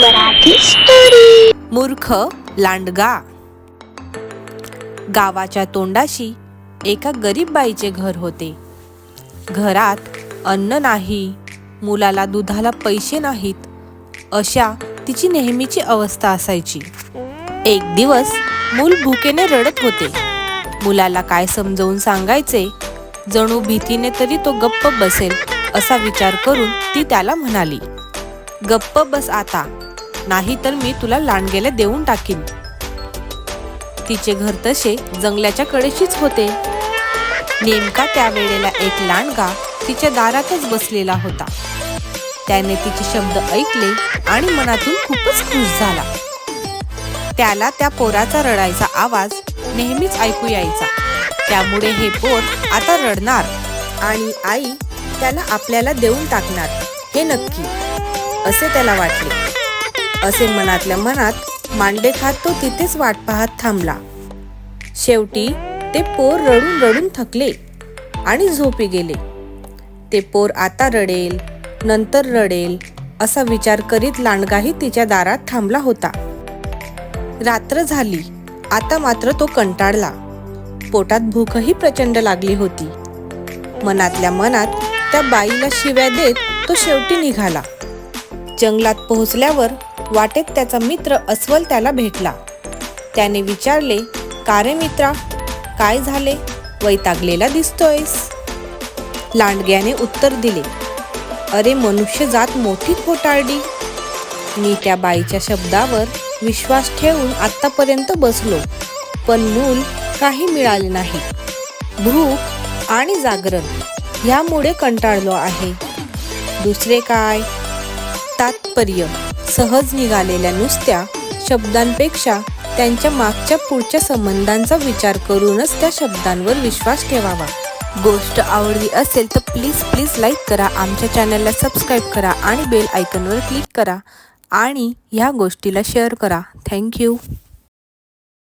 Marathi story. मूर्ख लांडगा। गावाच्या तोंडाशी एका गरीब बाईचे घर होते. घरात अन्न नाही, मुलाला दुधाला पैसे नाहीत, अशा तिची नेहमीची अवस्था असायची. एक दिवस मूल भुकेने रडत होते. मुलाला काय समजावून सांगायचे, जणू भीतीने तरी तो गप्प बसेल असा विचार करून ती त्याला म्हणाली, गप्प बस आता, नाही तर मी तुला लांडग्याला देऊन टाकीन. तिचे घर तसे जंगलाच्या कडेशीच होते. नेमका त्या वेळेला एक लांडगा तिच्या दारातच बसलेला होता. त्याने तिचे शब्द ऐकले आणि मनातून खूपच खुश झाला. त्याला त्या पोराचा रडायचा आवाज नेहमीच ऐकू यायचा. त्यामुळे हे पोर आता रडणार आणि आई त्याला आपल्याला देऊन टाकणार हे नक्की, असे त्याला वाटले. असे मनातल्या मनात मांडे खात तो तिथेच वाट पाहत थांबला. शेवटी ते पोर रडून रडून थकले आणि झोपी गेले. ते पोर आता रडेल, नंतर रडेल असा विचार करीत लांडगाही तिच्या दारात थांबला होता. रात्र झाली. आता मात्र तो कंटाळला. पोटात भूकही प्रचंड लागली होती. मनातल्या मनात त्या बाईला शिव्या देत तो शेवटी निघाला. जंगलात पोहोचल्यावर वाटेत त्याचा मित्र अस्वल त्याला भेटला. त्याने विचारले, का रे मित्रा, काय झाले, वैतागलेला दिसतोयस? लांडग्याने उत्तर दिले, अरे मनुष्य जात मोठी खोटारडी. मी त्या बाईच्या शब्दावर विश्वास ठेवून आत्तापर्यंत बसलो, पण मूल काही मिळाले नाही. भूक आणि जागरण यामुळे कंटाळलो आहे, दुसरे काय. तात्पर्य, सहज निघालेल्या नुसत्या शब्दांपेक्षा त्यांच्या मागच्या पुढच्या संबंधांचा विचार करूनच त्या शब्दांवर विश्वास ठेवावा. गोष्ट आवडली असेल तर प्लीज लाईक करा, आमच्या चॅनलला सबस्क्राईब करा आणि बेल आयकॉनवर क्लिक करा आणि ह्या गोष्टीला शेअर करा. थँक्यू.